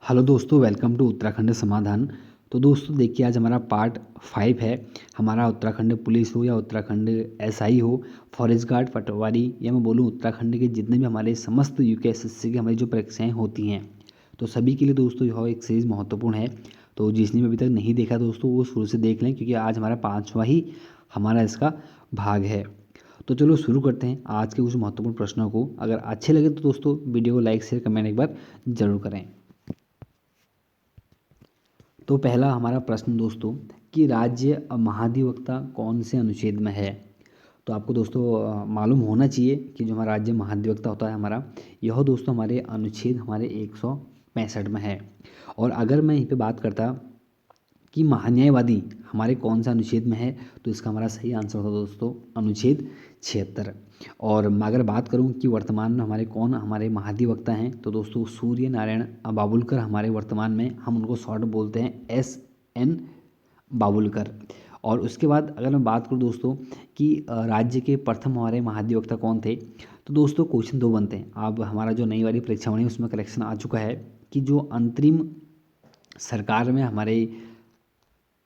Hello दोस्तों, welcome to Uttarakhand समाधान। तो दोस्तों देखिए, आज हमारा पार्ट 5 है। हमारा उत्तराखंड पुलिस हो या उत्तराखंड एसआई हो, फॉरेस्ट गार्ड, पटवारी, या मैं बोलूँ उत्तराखंड के जितने भी हमारे समस्त यूकेएसएससी की हमारी जो परीक्षाएं होती हैं, तो सभी के लिए दोस्तों यह एक सीरीज़ महत्वपूर्ण है। तो जिसने भी अभी तक नहीं देखा दोस्तों, वो शुरू से देख लें, क्योंकि आज हमारा 5वां ही हमारा इसका भाग है। तो चलो शुरू करते हैं आज के कुछ महत्वपूर्ण प्रश्नों को। अगर अच्छे लगे तो दोस्तों वीडियो को लाइक शेयर कमेंट एक बार जरूर करें। तो पहला हमारा प्रश्न दोस्तों, कि राज्य महाधिवक्ता कौन से अनुच्छेद में है। तो आपको दोस्तों मालूम होना चाहिए कि जो हमारा राज्य महाधिवक्ता होता है हमारा, यह दोस्तों हमारे अनुच्छेद हमारे 165 में है। और अगर मैं यहीं पे बात करता कि महान्यायवादी हमारे कौन सा अनुच्छेद में है, तो इसका हमारा सही आंसर होता दोस्तों अनुच्छेद 76। और मैं अगर बात करूं कि वर्तमान में हमारे कौन हमारे महाधिवक्ता हैं, तो दोस्तों सूर्य नारायण बाबुलकर हमारे वर्तमान में, हम उनको शॉर्ट बोलते हैं SN बाबुलकर। और उसके बाद अगर मैं बात करूं दोस्तों कि राज्य के प्रथम हमारे महाधिवक्ता कौन थे, तो दोस्तों क्वेश्चन दो बनते हैं। अब हमारा जो नई वाली परीक्षा होनी है उसमें करेक्शन आ चुका है कि जो अंतरिम सरकार में हमारे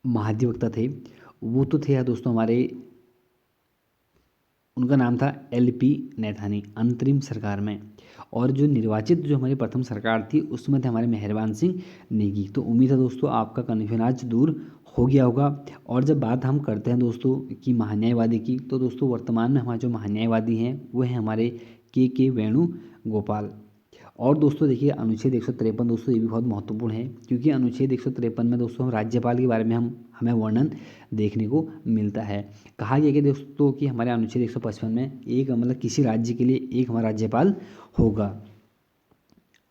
महाधिवक्ता थे, वो तो थे दोस्तों हमारे, उनका नाम था LP नैथानी अंतरिम सरकार में। और जो निर्वाचित जो हमारी प्रथम सरकार थी उसमें थे हमारे मेहरबान सिंह नेगी। तो उम्मीद है दोस्तों आपका कन्फ्यूजन आज दूर हो गया होगा। और जब बात हम करते हैं दोस्तों कि महान्यायवादी की, तो दोस्तों वर्तमान में हमारे जो महान्यायवादी हैं वो हैं हमारे के वेणुगोपाल। और दोस्तों देखिए, अनुच्छेद 153 दोस्तों ये भी बहुत महत्वपूर्ण है, क्योंकि अनुच्छेद 153 में दोस्तों हम राज्यपाल के बारे में हमें वर्णन देखने को मिलता है। कहा गया कि दोस्तों कि हमारे अनुच्छेद 155 में एक मतलब किसी राज्य के लिए एक हमारा राज्यपाल होगा।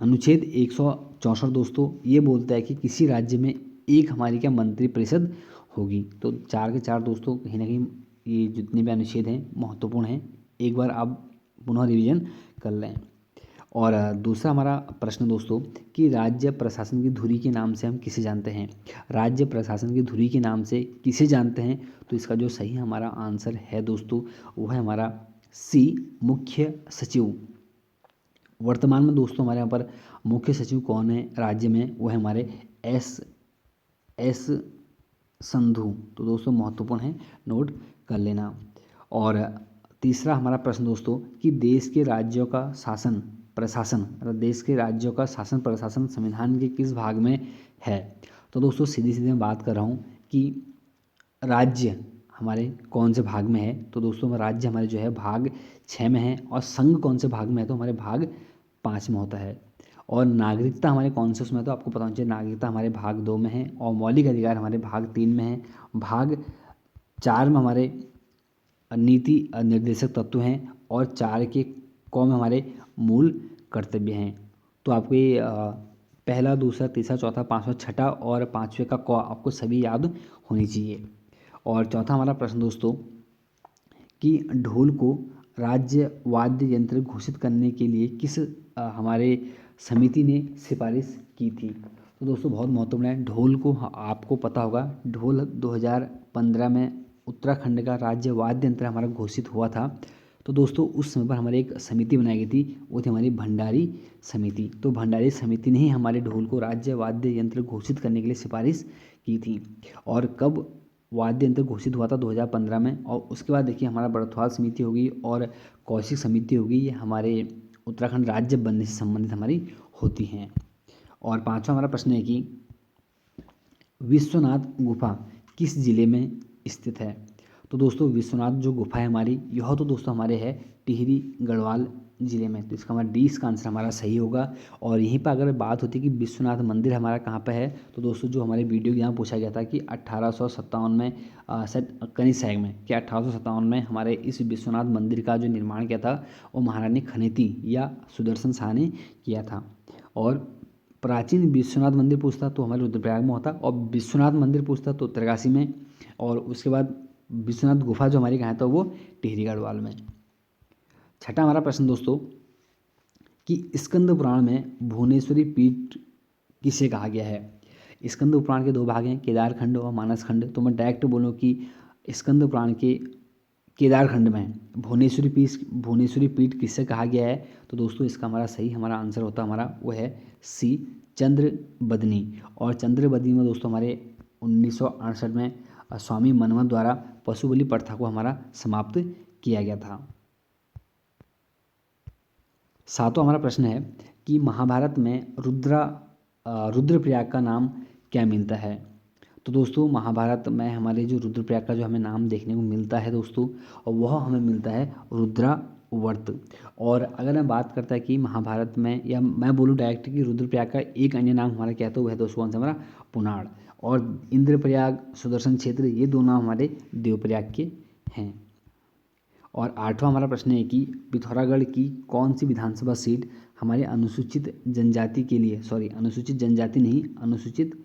अनुच्छेद 164 दोस्तों ये बोलता है कि किसी राज्य में एक हमारी क्या मंत्रिपरिषद होगी। तो चार के चार दोस्तों कहीं ना कहीं ये जितने भी अनुच्छेद हैं महत्वपूर्ण हैं, एक बार आप पुनः रिवीजन कर लें। और दूसरा हमारा प्रश्न दोस्तों, कि राज्य प्रशासन की धुरी के नाम से हम किसे जानते हैं। राज्य प्रशासन की धुरी के नाम से किसे जानते हैं, तो इसका जो सही हमारा आंसर है दोस्तों वो है हमारा C मुख्य सचिव। वर्तमान में दोस्तों हमारे यहाँ पर मुख्य सचिव कौन है राज्य में, वो है हमारे S संधू। तो दोस्तों महत्वपूर्ण है, नोट कर लेना। और तीसरा हमारा प्रश्न दोस्तों, कि देश के राज्यों का शासन प्रशासन मतलब देश के राज्यों का शासन प्रशासन संविधान के किस भाग में है। तो दोस्तों सीधी सीधी मैं बात कर रहा हूँ कि राज्य हमारे कौन से भाग में है। तो दोस्तों राज्य हमारे जो है भाग 6 में है, और संघ कौन से भाग में है, तो हमारे भाग 5 में होता है। और नागरिकता हमारे कौन से उसमें है, तो आपको पता होना चाहिए नागरिकता हमारे भाग 2 में है, और मौलिक अधिकार हमारे भाग 3 में है। भाग 4 में हमारे नीति निर्देशक तत्व हैं, और 4 के क में हमारे मूल कर्तव्य हैं। तो आपको ये पहला दूसरा तीसरा चौथा पाँचवा छठा और पाँचवें का क आपको सभी याद होनी चाहिए। और चौथा हमारा प्रश्न दोस्तों, कि ढोल को राज्य वाद्य यंत्र घोषित करने के लिए किस हमारे समिति ने सिफारिश की थी। तो दोस्तों बहुत महत्वपूर्ण है ढोल को। आपको पता होगा ढोल 2015 में उत्तराखंड का राज्य वाद्य यंत्र हमारा घोषित हुआ था। तो दोस्तों उस समय पर हमारी एक समिति बनाई गई थी, वो थी हमारी भंडारी समिति। तो भंडारी समिति ने ही हमारे ढोल को राज्य वाद्य यंत्र घोषित करने के लिए सिफारिश की थी। और कब वाद्य यंत्र घोषित हुआ था, 2015 में। और उसके बाद देखिए हमारा बड़थवाल समिति होगी और कौशिक समिति होगी, ये हमारे उत्तराखंड राज्य बनने से संबंधित हमारी होती हैं। और पांचवा हमारा प्रश्न है कि विश्वनाथ गुफा किस जिले में स्थित है। तो दोस्तों विश्वनाथ जो गुफा है हमारी, यह तो दोस्तों हमारे है टिहरी गढ़वाल जिले में। तो इसका हमारा डी इसका आंसर हमारा सही होगा। और यहीं पर अगर बात होती है कि विश्वनाथ मंदिर हमारा कहाँ पे है, तो दोस्तों जो हमारे वीडियो यहाँ पूछा गया था कि 1857 में शायद कनिसैग में, कि 1857 में हमारे इस विश्वनाथ मंदिर का जो निर्माण किया था वो महारानी खनेती या सुदर्शन शाह ने किया था। और प्राचीन विश्वनाथ मंदिर पूछता तो हमारे रुद्रप्रयाग में होता, और विश्वनाथ मंदिर पूछता तो उत्तरकाशी में, और उसके बाद विश्वनाथ गुफा जो हमारी कहाँ है तो वो टिहरी गढ़वाल में। छठा हमारा प्रश्न दोस्तों, कि स्कंद पुराण में भुवनेश्वरी पीठ किसे कहा गया है। स्कंद पुराण के दो भाग हैं, केदार खंड और मानस खंड। तो मैं डायरेक्ट बोलूँ कि स्कंद पुराण के केदार खंड में भुवनेश्वरी पीठ किससे कहा गया है। तो दोस्तों इसका हमारा सही हमारा आंसर होता हमारा वो है C चंद्र बदनी। और चंद्र बदनी में दोस्तों हमारे 1968 में स्वामी मनमथ द्वारा पशु बलि प्रथा को हमारा समाप्त किया गया था। सातवां हमारा प्रश्न है कि महाभारत में रुद्रप्रयाग का नाम क्या मिलता है। तो दोस्तों महाभारत में हमारे जो रुद्रप्रयाग का जो हमें नाम देखने को मिलता है दोस्तों, और वह हमें मिलता है रुद्रावर्त। और अगर मैं बात करता है कि महाभारत में, या मैं बोलूँ डायरेक्ट कि रुद्रप्रयाग का एक अन्य नाम हमारा क्या है, तो वह है दोस्तों कौन सा हमारा पुनाड़। और इंद्रप्रयाग, सुदर्शन क्षेत्र, ये दो नाम हमारे देवप्रयाग के हैं। और आठवां हमारा प्रश्न है कि पिथौरागढ़ की कौन सी विधानसभा सीट हमारे अनुसूचित जनजाति के लिए, अनुसूचित जनजाति नहीं, अनुसूचित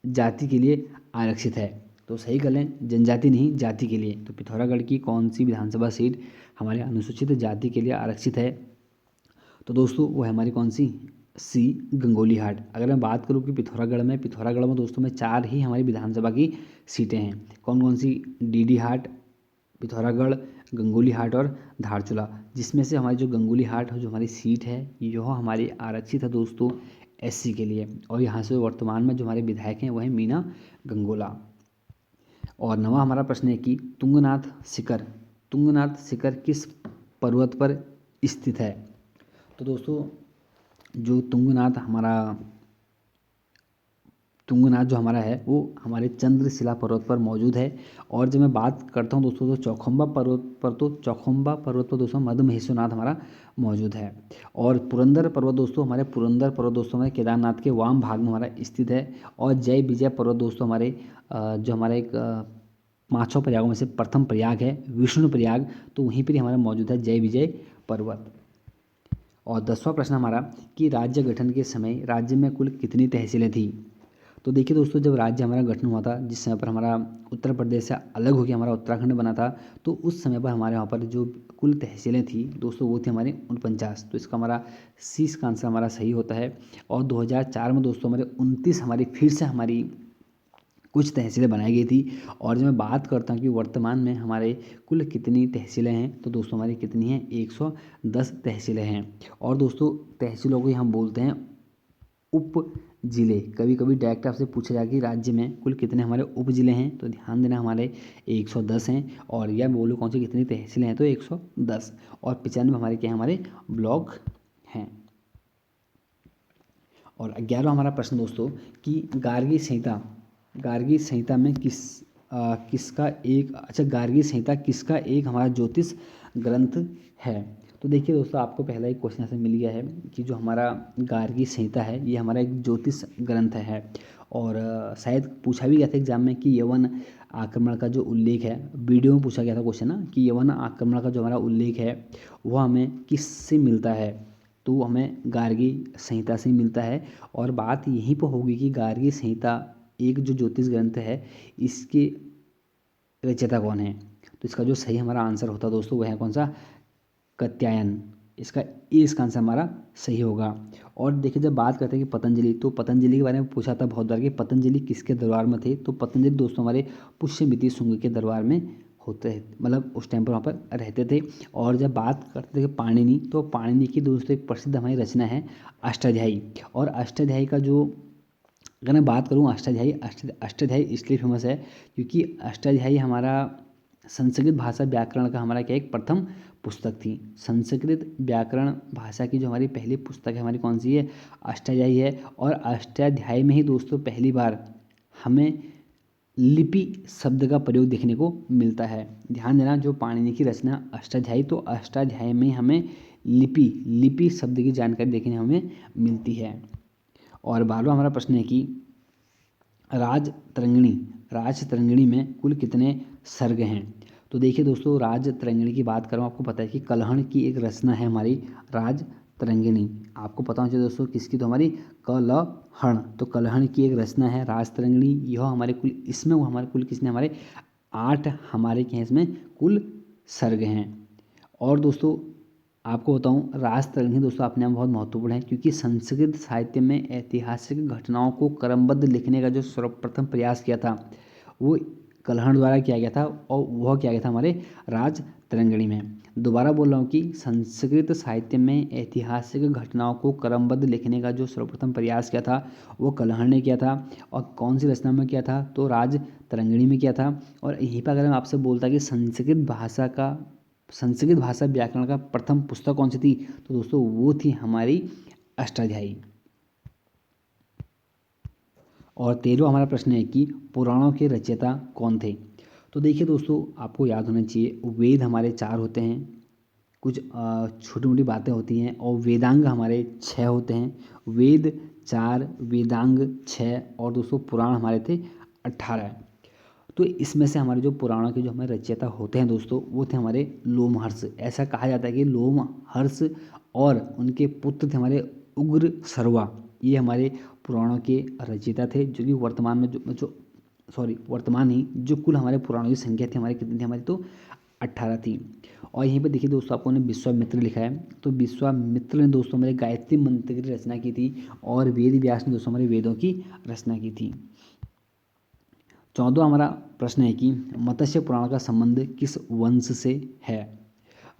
जाति के लिए आरक्षित है। तो सही कर लें, जनजाति नहीं जाति के लिए। तो पिथौरागढ़ की कौन सी विधानसभा सीट हमारे अनुसूचित जाति के लिए आरक्षित है। तो दोस्तों वो है हमारी कौन सी, सी गंगोली हाट। अगर मैं बात करूँ कि पिथौरागढ़ में दोस्तों में 4 ही हमारी विधानसभा की सीटें हैं। कौन कौन सी, डीडी हाट, पिथौरागढ़, गंगोली हाट और धारचूला। जिसमें से हमारी जो गंगोली हाट जो हमारी सीट है, यह हमारी आरक्षित है दोस्तों एससी के लिए। और यहाँ से वर्तमान में जो हमारे विधायक हैं वह है मीना गंगोला। और 9वां हमारा प्रश्न है कि तुंगनाथ शिखर किस पर्वत पर स्थित है। तो दोस्तों जो तुंगनाथ जो हमारा है वो हमारे चंद्रशिला पर्वत पर मौजूद है। और जब मैं बात करता हूँ दोस्तों तो चौखंबा पर्वत पर दोस्तों मधुमहेश्वरनाथ हमारा मौजूद है। और पुरंदर पर्वत दोस्तों हमारे केदारनाथ के वाम भाग में हमारा स्थित है। और जय विजय पर्वत दोस्तों हमारे जो हमारा एक 5 प्रयागों में से प्रथम प्रयाग है विष्णु प्रयाग, तो वहीं पर हमारा मौजूद है जय विजय पर्वत। और 10वां प्रश्न हमारा कि राज्य गठन के समय राज्य में कुल कितनी तहसीलें थी। तो देखिए दोस्तों जब राज्य हमारा गठन हुआ था, जिस समय पर हमारा उत्तर प्रदेश से अलग होकर हमारा उत्तराखंड बना था, तो उस समय पर हमारे वहाँ पर जो कुल तहसीलें थी दोस्तों वो थी हमारी 49। तो इसका हमारा सी इसका आंसर हमारा सही होता है। और 2004 में दोस्तों हमारे 29 फिर से हमारी कुछ तहसीलें बनाई गई थी। और जब मैं बात करता हूँ कि वर्तमान में हमारे कुल कितनी तहसीलें हैं, तो दोस्तों हमारी कितनी हैं, 110 तहसीलें हैं। और दोस्तों तहसीलों को ही हम बोलते हैं उप जिले। कभी कभी डायरेक्ट आपसे पूछा जाए कि राज्य में कुल कितने हमारे उप जिले हैं, तो ध्यान देना हमारे 110 हैं। और यह बोलो कौन सी कितनी तहसीलें हैं, तो 110। और 95 हमारे क्या हैं, हमारे ब्लॉक हैं। और 11वां हमारा प्रश्न दोस्तों कि गार्गी संहिता में गार्गी संहिता किसका एक हमारा ज्योतिष ग्रंथ है। तो देखिए दोस्तों आपको पहला एक क्वेश्चन ऐसे मिल गया है कि जो हमारा गार्गी संहिता है ये हमारा एक ज्योतिष ग्रंथ है। और शायद पूछा भी गया था एग्जाम में कि यवन आक्रमण का जो उल्लेख है, वीडियो में पूछा गया था क्वेश्चन ना, कि यवन आक्रमण का जो हमारा उल्लेख है वह हमें किससे मिलता है, तो हमें गार्गी संहिता से मिलता है। और बात यहीं पर होगी कि गार्गी संहिता एक जो ज्योतिष ग्रंथ है इसके रचयिता कौन है। तो इसका जो सही हमारा आंसर होता है दोस्तों वह है कौन सा, कात्यायन। इसका आंसर हमारा सही होगा। और देखिए जब बात करते हैं कि पतंजलि, तो पतंजलि के बारे में पूछा था बहुत बार कि पतंजलि किसके दरबार में थे। तो पतंजलि दोस्तों हमारे पुष्यमिति शुंग के दरबार में होते हैं, मतलब उस टाइम पर वहाँ पर रहते थे। और जब बात करते थे पाणिनि, तो पाणिनि की दोस्तों एक प्रसिद्ध हमारी रचना है अष्टाध्यायी। और अष्टाध्यायी का जो अगर मैं बात करूँ अष्टाध्यायी इसलिए फेमस है क्योंकि अष्टाध्यायी हमारा संस्कृत भाषा व्याकरण का हमारा क्या एक प्रथम पुस्तक थी। संस्कृत व्याकरण भाषा की जो हमारी पहली पुस्तक है हमारी कौन सी है, अष्टाध्यायी है। और अष्टाध्यायी में ही दोस्तों पहली बार हमें लिपि शब्द का प्रयोग देखने को मिलता है। ध्यान देना जो पाणिनि की रचना अष्टाध्यायी, तो अष्टाध्यायी में हमें लिपि शब्द की जानकारी देखने हमें मिलती है। और 12वां हमारा प्रश्न है कि राजतरंगिणी में कुल कितने सर्ग हैं। तो देखिए दोस्तों राजतरंगिणी की बात करूँ, आपको पता है कि कलहण की एक रचना है हमारी राजतरंगिणी। आपको पता होना चाहिए दोस्तों किसकी, तो हमारी कलहण। तो कलहण की एक रचना है राजतरंगिणी। यह हमारे कुल इसमें वो हमारे कुल किसने हमारे 8 हमारे क्या इसमें कुल सर्ग हैं। और दोस्तों आपको बताऊं राजतरंगिणी दोस्तों अपने आप बहुत महत्वपूर्ण है क्योंकि संस्कृत साहित्य में ऐतिहासिक घटनाओं को क्रमबद्ध लिखने का जो सर्वप्रथम प्रयास किया था वो कलहण द्वारा किया गया था। और वह किया गया था हमारे राजतरंगिणी तरंगिणी में। दोबारा बोल रहा हूँ कि संस्कृत साहित्य में ऐतिहासिक घटनाओं को क्रमबद्ध लिखने का जो सर्वप्रथम प्रयास किया था वो कलहड़ ने किया था। और कौन सी रचना में किया था, तो राज तरंगिणी में किया था। और यहीं पर अगर मैं आपसे बोलता कि संस्कृत भाषा व्याकरण का प्रथम पुस्तक कौन सी थी, तो दोस्तों वो थी हमारी अष्टाध्यायी। और 13वां हमारा प्रश्न है कि पुराणों के रचयिता कौन थे। तो देखिए दोस्तों, आपको याद होना चाहिए वेद हमारे 4 होते हैं, कुछ छोटी मोटी बातें होती हैं, और वेदांग हमारे 6 होते हैं। वेद 4, वेदांग 6, और दोस्तों पुराण हमारे थे 18। तो इसमें से हमारे जो पुराणों के जो हमारे रचयिता होते हैं दोस्तों, वो थे हमारे लोमहर्ष। ऐसा कहा जाता है कि लोमहर्ष और उनके पुत्र थे हमारे उग्र सर्वा, ये हमारे पुराणों के रचयिता थे, जो कि वर्तमान में वर्तमान ही जो कुल हमारे पुराणों की संख्या थी हमारी कितनी थी, हमारी तो 18 थी। और यहीं पे देखिए दोस्तों, आपको ने विश्वामित्र लिखा है, तो विश्वामित्र ने दोस्तों हमारे गायत्री मंत्र की रचना की थी, और वेद व्यास ने दोस्तों हमारे वेदों की रचना की थी। 14वां हमारा प्रश्न है कि मत्स्य पुराण का संबंध किस वंश से है।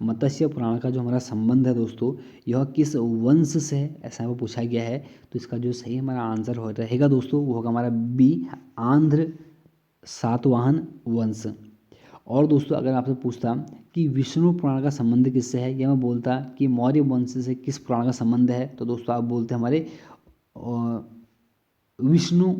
मत्स्य पुराण का जो हमारा संबंध है दोस्तों, यह किस वंश से है, ऐसा हमें पूछा गया है। तो इसका जो सही हमारा आंसर रहेगा दोस्तों, वो होगा हमारा बी, आंध्र सातवाहन वंश। और दोस्तों अगर आपसे पूछता कि विष्णु पुराण का संबंध किससे है, या मैं बोलता कि मौर्य वंश से किस पुराण का संबंध है, तो दोस्तों आप बोलते हमारे विष्णु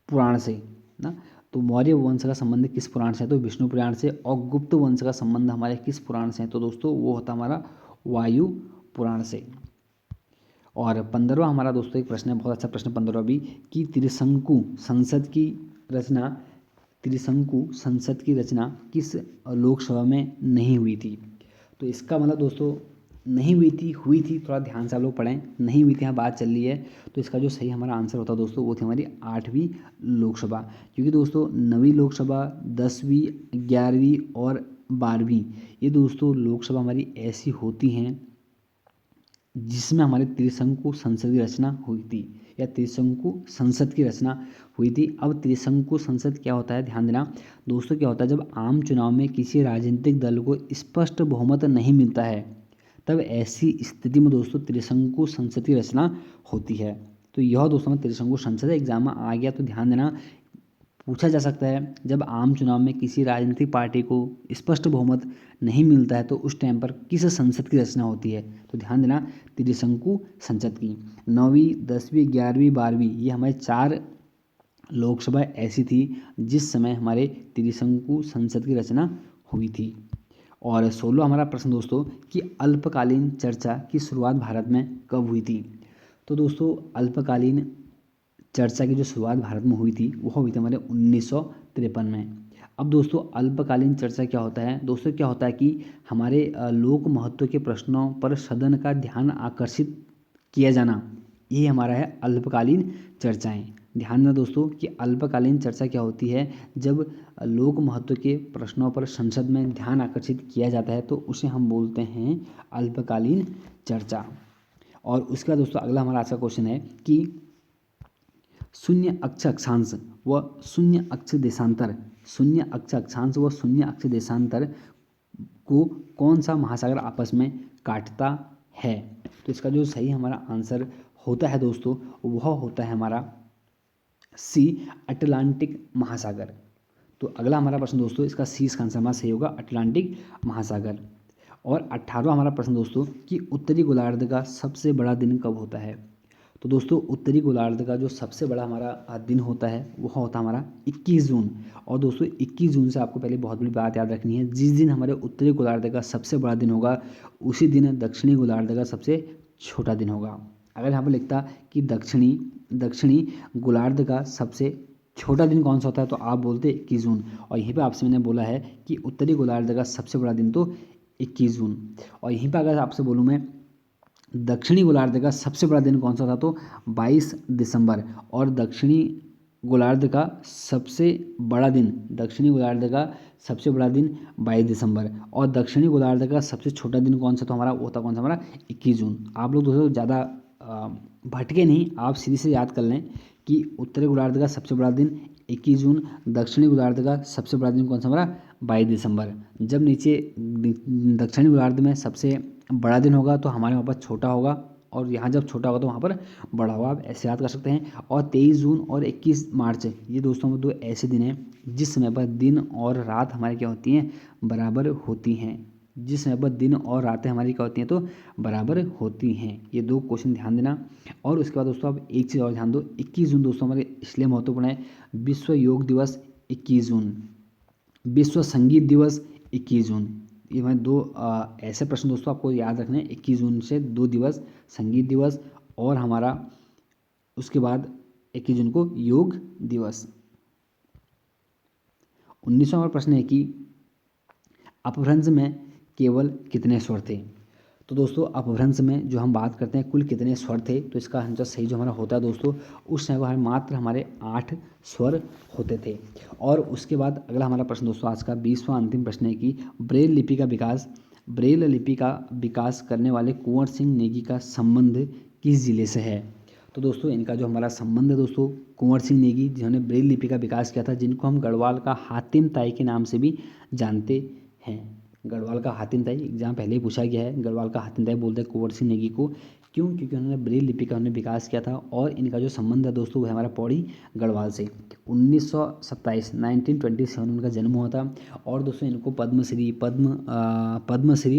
पुराण से ना। तो मौर्य वंश का संबंध किस पुराण से है, तो विष्णु पुराण से। और गुप्त वंश का संबंध हमारे किस पुराण से है, तो दोस्तों वो होता हमारा वायु पुराण से। और 15वां हमारा दोस्तों एक प्रश्न है, बहुत अच्छा प्रश्न 15वां भी, कि त्रिशंकु संसद की रचना किस लोकसभा में नहीं हुई थी। तो इसका मतलब दोस्तों नहीं हुई थी, थोड़ा ध्यान से आप लोग पढ़ें, नहीं हुई थी, यहाँ बात चल रही है। तो इसका जो सही हमारा आंसर होता है दोस्तों, वो थी हमारी 8वीं लोकसभा। क्योंकि दोस्तों 9वीं लोकसभा, 10वीं, 11वीं और 12वीं, ये दोस्तों लोकसभा हमारी ऐसी होती हैं जिसमें हमारे त्रिशंकु संसद की रचना हुई थी, या त्रिशंकु संसद की रचना हुई थी। अब त्रिशंकु संसद क्या होता है, ध्यान देना दोस्तों, क्या होता है जब आम चुनाव में किसी राजनीतिक दल को स्पष्ट बहुमत नहीं मिलता है, तब ऐसी स्थिति में दोस्तों त्रिशंकु संसद की रचना होती है। तो यह दोस्तों में त्रिशंकु संसद एग्जाम में आ गया, तो ध्यान देना, पूछा जा सकता है जब आम चुनाव में किसी राजनीतिक पार्टी को स्पष्ट बहुमत नहीं मिलता है तो उस टाइम पर किस संसद की रचना होती है। तो ध्यान देना त्रिशंकु संसद की। 9वीं, 10वीं, 11वीं, 12वीं, ये हमारे 4 लोकसभा ऐसी थी जिस समय हमारे त्रिशंकु संसद की रचना हुई थी। और 16वां हमारा प्रश्न दोस्तों, कि अल्पकालीन चर्चा की शुरुआत भारत में कब हुई थी। तो दोस्तों अल्पकालीन चर्चा की जो शुरुआत भारत में हुई थी, वो हुई थी हमारे 1953 में। अब दोस्तों अल्पकालीन चर्चा क्या होता है, दोस्तों क्या होता है कि हमारे लोक महत्व के प्रश्नों पर सदन का ध्यान आकर्षित किया जाना, ये हमारा है अल्पकालीन चर्चाएं। ध्यान देना दोस्तों कि अल्पकालीन चर्चा क्या होती है, जब लोक महत्व के प्रश्नों पर संसद में ध्यान आकर्षित किया जाता है तो उसे हम बोलते हैं अल्पकालीन चर्चा। और उसके बाद दोस्तों अगला हमारा आज का क्वेश्चन है कि शून्य अक्ष अक्षांश व शून्य अक्ष देशांतर को कौन सा महासागर आपस में काटता है। तो इसका जो सही हमारा आंसर होता है दोस्तों, वह होता है हमारा सी, अटलांटिक महासागर। तो अगला हमारा प्रश्न दोस्तों, इसका सी इसका आंसर हमारा सही होगा, अटलांटिक महासागर। और 18वां हमारा प्रश्न दोस्तों, कि उत्तरी गोलार्ध का सबसे बड़ा दिन कब होता है। तो दोस्तों उत्तरी गोलार्ध का जो सबसे बड़ा हमारा दिन होता है वह होता है हमारा 21 जून। और दोस्तों 21 जून से आपको पहले बहुत बड़ी बात याद रखनी है, जिस दिन हमारे उत्तरी गोलार्ध का सबसे बड़ा दिन होगा उसी दिन दक्षिणी गोलार्ध का सबसे छोटा दिन होगा। अगर यहाँ पर लिखता कि दक्षिणी गोलार्ध का सबसे छोटा दिन कौन सा होता है, तो आप बोलते 21 जून। और यहीं पर आपसे मैंने बोला है कि उत्तरी गोलार्ध का सबसे बड़ा दिन तो 21 जून। और यहीं पर अगर आपसे बोलूँ मैं दक्षिणी गोलार्ध का सबसे बड़ा दिन कौन सा था, तो 22 दिसंबर। और दक्षिणी गोलार्ध का सबसे बड़ा दिन 22 दिसंबर। और दक्षिणी गोलार्ध का सबसे छोटा दिन कौन सा, तो हमारा वो था कौन सा, हमारा 21 जून। आप लोग दोस्तों ज़्यादा भटके नहीं, आप सीधे से याद कर लें कि उत्तरी गोलार्ध का सबसे बड़ा दिन 21 जून, दक्षिणी गोलार्ध का सबसे बड़ा दिन कौन सा, हमारा 22 दिसंबर। जब नीचे दक्षिणी गोलार्ध में सबसे बड़ा दिन होगा तो हमारे वहाँ पर छोटा होगा, और यहाँ जब छोटा होगा तो वहाँ पर बड़ा होगा। आप ऐसे याद कर सकते हैं। और 23 जून और 21 मार्च, ये दोस्तों में दो ऐसे दिन हैं जिस समय पर दिन और रात हमारी क्या होती हैं, बराबर होती हैं। जिस समय पर दिन और रातें हमारी क्या होती हैं, तो बराबर होती हैं। ये दो क्वेश्चन ध्यान देना। और उसके बाद दोस्तों आप एक चीज़ और ध्यान दो, 21 जून दोस्तों हमारे इसलिए महत्वपूर्ण है, विश्व योग दिवस 21 जून, विश्व संगीत दिवस 21 जून। ये मैं दो ऐसे प्रश्न दोस्तों आपको याद रखने हैं। 21 जून से 2 दिवस संगीत दिवस, और हमारा उसके बाद 21 जून को योग दिवस। 19वां नंबर प्रश्न है कि अपभ्रंश में केवल कितने स्वर थे। तो दोस्तों अपभ्रंश में जो हम बात करते हैं कुल कितने स्वर थे, तो इसका आंसर सही जो हमारा होता है दोस्तों, उस समय पर मात्र हमारे 8 स्वर होते थे। और उसके बाद अगला हमारा प्रश्न दोस्तों आज का 20वां अंतिम प्रश्न है कि ब्रेल लिपि का विकास करने वाले कुंवर सिंह नेगी का संबंध किस जिले से है। तो दोस्तों इनका जो हमारा संबंध है दोस्तों, कुंवर सिंह नेगी जिन्होंने ब्रेल लिपि का विकास किया था, जिनको हम गढ़वाल का हातिम ताई के नाम से भी जानते हैं। गढ़वाल का हातिम ताई एग्जाम पहले ही पूछा गया है, गढ़वाल का हातिम ताई बोलते हैं कुंवर सिंह नेगी को। क्यों? क्योंकि उन्होंने ब्रेल लिपि का उन्होंने विकास किया था। और इनका जो संबंध है दोस्तों वो है हमारा पौड़ी गढ़वाल से। 1927 उनका जन्म हुआ था। और दोस्तों इनको पद्मश्री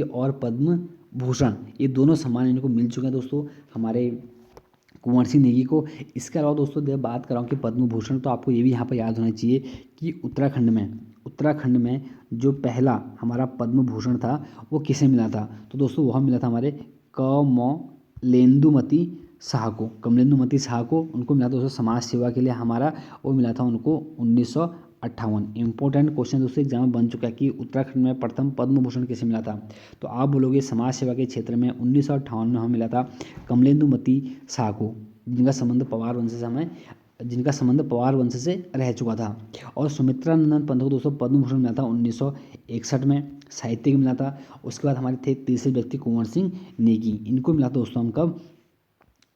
और पद्म भूषण ये दोनों सम्मान इनको मिल चुके हैं दोस्तों, हमारे कुंवर सिंह नेगी को। इसके अलावा दोस्तों जब बात कर रहा हूँ कि पद्म भूषण, तो आपको ये भी यहाँ पर याद होना चाहिए कि उत्तराखंड में जो पहला हमारा पद्म भूषण था वो किसे मिला था। तो दोस्तों वह मिला था हमारे कमलेंदुमती शाह को उनको मिला था दोस्तों समाज सेवा के लिए हमारा, वो मिला था उनको 1958। इंपॉर्टेंट क्वेश्चन दोस्तों एग्जाम में बन चुका है कि उत्तराखंड में प्रथम पद्म भूषण किसे मिला था। तो आप बोलोगे समाज सेवा के क्षेत्र में 1958 में हमें मिला था कमलेंदुमती शाह को, जिनका संबंध पवार वंश से रह चुका था। और सुमित्रा नंदन पंत को दोस्तों पद्म भूषण मिला था 1961 में, साहित्य मिला था। उसके बाद हमारे थे तीसरे व्यक्ति कुंवर सिंह नेगी, इनको मिला था दोस्तों हम कब,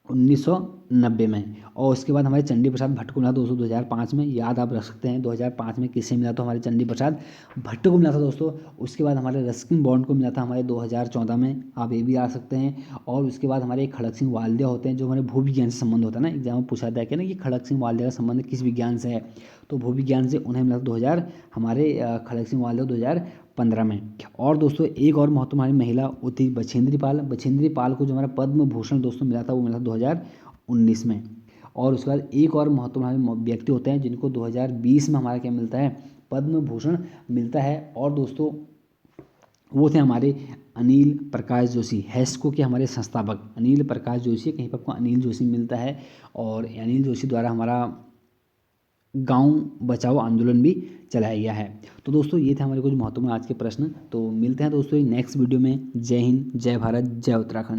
1990 में। और उसके बाद हमारे चंडी प्रसाद भट्ट को मिला दोस्तों 2005 में। याद आप रख सकते हैं 2005 में किससे मिला, तो हमारे चंडी प्रसाद भट्ट को मिला था दोस्तों। उसके बाद हमारे रस्किन बॉन्ड को मिला था हमारे 2014 में, आप ये भी आ सकते हैं। और उसके बाद हमारे खड़क सिंह वाल्दिया होते हैं, जो हमारे भूविज्ञान से संबंध होता है ना, एग्जाम में पूछा जाता है ना कि खड़क सिंह वाल्दिया का संबंध किस विज्ञान से है, तो भूविज्ञान से। उन्हें मिला था 2000 हमारे खड़क सिंह वाल्दिया 2015 में। और दोस्तों एक और महत्व हमारी महिला होती बछेंद्री पाल को जो हमारा पद्म भूषण दोस्तों मिला था वो मिला था 2019 में। और उसके बाद एक और महत्व हमारे व्यक्ति होते हैं जिनको 2020 में हमारा क्या मिलता है, पद्म भूषण मिलता है। और दोस्तों वो थे हमारे अनिल प्रकाश जोशी, हैस्को के हमारे संस्थापक अनिल प्रकाश जोशी, कहीं पर आपको अनिल जोशी मिलता है। और अनिल जोशी द्वारा हमारा गांव बचाओ आंदोलन भी चलाया गया है। तो दोस्तों ये थे हमारे कुछ महत्वपूर्ण आज के प्रश्न। तो मिलते हैं दोस्तों नेक्स्ट वीडियो में। जय हिंद, जय भारत, जय उत्तराखंड।